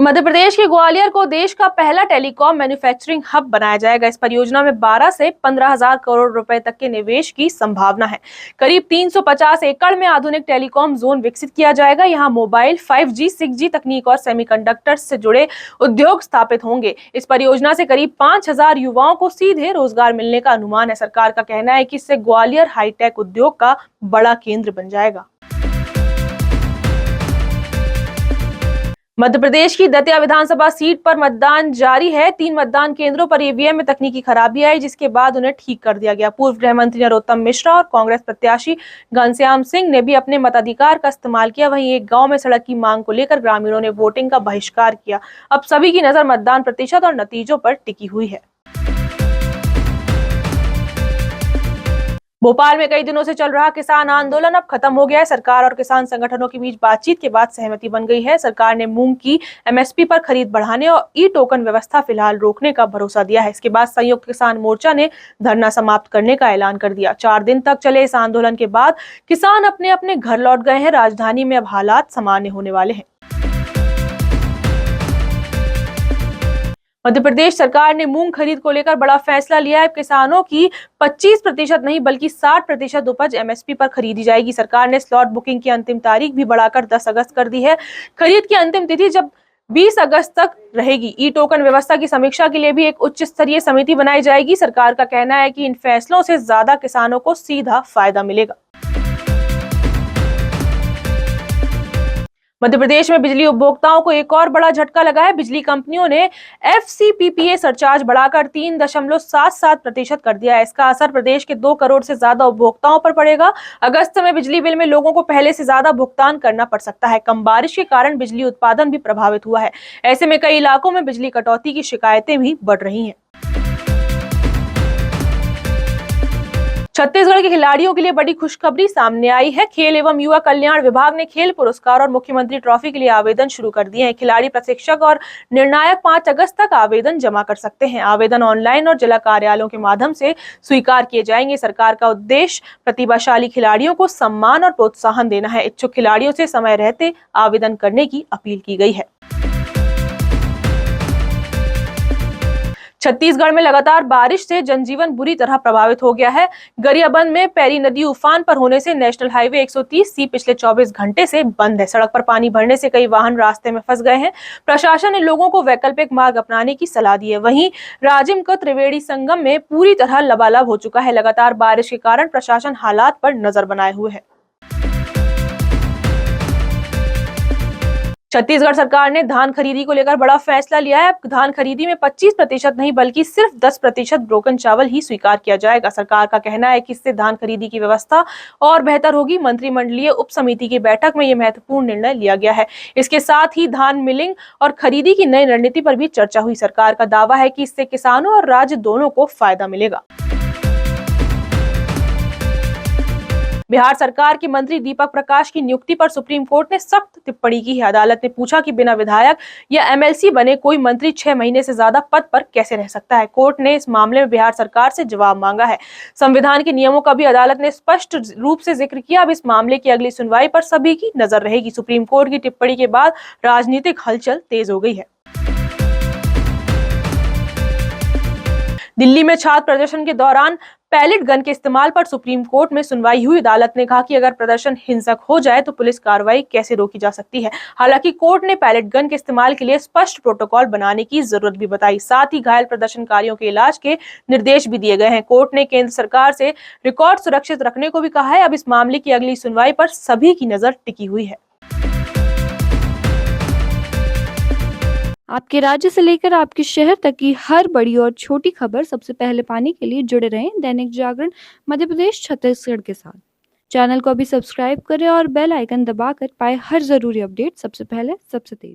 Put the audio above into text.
मध्य प्रदेश के ग्वालियर को देश का पहला टेलीकॉम मैन्युफैक्चरिंग हब बनाया जाएगा। इस परियोजना में 12 से 15,000 करोड़ रुपए तक के निवेश की संभावना है। करीब 350 एकड़ में आधुनिक टेलीकॉम जोन विकसित किया जाएगा। यहां मोबाइल, 5G, 6G तकनीक और सेमीकंडक्टर से जुड़े उद्योग स्थापित होंगे। इस परियोजना से करीब 5,000 युवाओं को सीधे रोजगार मिलने का अनुमान है। सरकार का कहना है कि इससे ग्वालियर हाईटेक उद्योग का बड़ा केंद्र बन जाएगा। मध्य प्रदेश की दतिया विधानसभा सीट पर मतदान जारी है। 3 मतदान केंद्रों पर ईवीएम में तकनीकी खराबी आई, जिसके बाद उन्हें ठीक कर दिया गया। पूर्व गृह मंत्री नरोत्तम मिश्रा और कांग्रेस प्रत्याशी घनश्याम सिंह ने भी अपने मताधिकार का इस्तेमाल किया। वहीं एक गांव में सड़क की मांग को लेकर ग्रामीणों ने वोटिंग का बहिष्कार किया। अब सभी की नजर मतदान प्रतिशत और नतीजों पर टिकी हुई है। भोपाल में कई दिनों से चल रहा किसान आंदोलन अब खत्म हो गया है। सरकार और किसान संगठनों के बीच बातचीत के बाद सहमति बन गई है। सरकार ने मूंग की एमएसपी पर खरीद बढ़ाने और ई टोकन व्यवस्था फिलहाल रोकने का भरोसा दिया है। इसके बाद संयुक्त किसान मोर्चा ने धरना समाप्त करने का ऐलान कर दिया। 4 दिन तक चले इस आंदोलन के बाद किसान अपने अपने घर लौट गए हैं। राजधानी में अब हालात सामान्य होने वाले हैं। मध्य प्रदेश सरकार ने मूंग खरीद को लेकर बड़ा फैसला लिया है। किसानों की 25% नहीं बल्कि 60% उपज एमएसपी पर खरीदी जाएगी। सरकार ने स्लॉट बुकिंग की अंतिम तारीख भी बढ़ाकर 10 अगस्त कर दी है। खरीद की अंतिम तिथि जब 20 अगस्त तक रहेगी। ई टोकन व्यवस्था की समीक्षा के लिए भी एक उच्च स्तरीय समिति बनाई जाएगी। सरकार का कहना है कि इन फैसलों से ज्यादा किसानों को सीधा फायदा मिलेगा। मध्य प्रदेश में बिजली उपभोक्ताओं को एक और बड़ा झटका लगा है। बिजली कंपनियों ने एफसीपीपीए सरचार्ज बढ़ाकर 3.77% कर दिया है। इसका असर प्रदेश के 2 करोड़ से ज्यादा उपभोक्ताओं पर पड़ेगा। अगस्त में बिजली बिल में लोगों को पहले से ज्यादा भुगतान करना पड़ सकता है। कम बारिश के कारण बिजली उत्पादन भी प्रभावित हुआ है। ऐसे में कई इलाकों में बिजली कटौती की शिकायतें भी बढ़ रही हैं। छत्तीसगढ़ के खिलाड़ियों के लिए बड़ी खुशखबरी सामने आई है। खेल एवं युवा कल्याण विभाग ने खेल पुरस्कार और मुख्यमंत्री ट्रॉफी के लिए आवेदन शुरू कर दिए हैं। खिलाड़ी, प्रशिक्षक और निर्णायक 5 अगस्त तक आवेदन जमा कर सकते हैं। आवेदन ऑनलाइन और जिला कार्यालयों के माध्यम से स्वीकार किए जाएंगे। सरकार का उद्देश्य प्रतिभाशाली खिलाड़ियों को सम्मान और प्रोत्साहन देना है। इच्छुक खिलाड़ियों से समय रहते आवेदन करने की अपील की गई है। छत्तीसगढ़ में लगातार बारिश से जनजीवन बुरी तरह प्रभावित हो गया है। गरियाबंद में पैरी नदी उफान पर होने से नेशनल हाईवे 130C पिछले 24 घंटे से बंद है। सड़क पर पानी भरने से कई वाहन रास्ते में फंस गए हैं। प्रशासन ने लोगों को वैकल्पिक मार्ग अपनाने की सलाह दी है। वहीं राजिम का त्रिवेणी संगम में पूरी तरह लबालब हो चुका है। लगातार बारिश के कारण प्रशासन हालात पर नजर बनाए हुए है। छत्तीसगढ़ सरकार ने धान खरीदी को लेकर बड़ा फैसला लिया है। धान खरीदी में 25% नहीं बल्कि सिर्फ 10% ब्रोकन चावल ही स्वीकार किया जाएगा। सरकार का कहना है कि इससे धान खरीदी की व्यवस्था और बेहतर होगी। मंत्रिमंडलीय उप समिति की बैठक में यह महत्वपूर्ण निर्णय लिया गया है। इसके साथ ही धान मिलिंग और खरीदी की नई रणनीति पर भी चर्चा हुई। सरकार का दावा है कि इससे किसानों और राज्य दोनों को फायदा मिलेगा। बिहार सरकार के मंत्री दीपक प्रकाश की नियुक्ति पर सुप्रीम कोर्ट ने सख्त टिप्पणी की है। अदालत ने पूछा कि बिना विधायक या एमएलसी बने कोई मंत्री 6 महीने से ज्यादा पद पर कैसे रह सकता है। कोर्ट ने इस मामले में बिहार सरकार से जवाब मांगा है। संविधान के नियमों का भी अदालत ने स्पष्ट रूप से जिक्र किया। अब इस मामले की अगली सुनवाई पर सभी की नजर रहेगी। सुप्रीम कोर्ट की टिप्पणी के बाद राजनीतिक हलचल तेज हो गई है। दिल्ली में छात्र प्रदर्शन के दौरान पैलेट गन के इस्तेमाल पर सुप्रीम कोर्ट में सुनवाई हुई। अदालत ने कहा कि अगर प्रदर्शन हिंसक हो जाए तो पुलिस कार्रवाई कैसे रोकी जा सकती है। हालांकि कोर्ट ने पैलेट गन के इस्तेमाल के लिए स्पष्ट प्रोटोकॉल बनाने की जरूरत भी बताई। साथ ही घायल प्रदर्शनकारियों के इलाज के निर्देश भी दिए गए हैं। कोर्ट ने केंद्र सरकार से रिकॉर्ड सुरक्षित रखने को भी कहा है। अब इस मामले की अगली सुनवाई पर सभी की नजर टिकी हुई है। आपके राज्य से लेकर आपके शहर तक की हर बड़ी और छोटी खबर सबसे पहले पाने के लिए जुड़े रहें दैनिक जागरण मध्य प्रदेश छत्तीसगढ़ के साथ। चैनल को अभी सब्सक्राइब करें और बेल आइकन दबाकर पाए हर जरूरी अपडेट सबसे पहले सबसे तेज।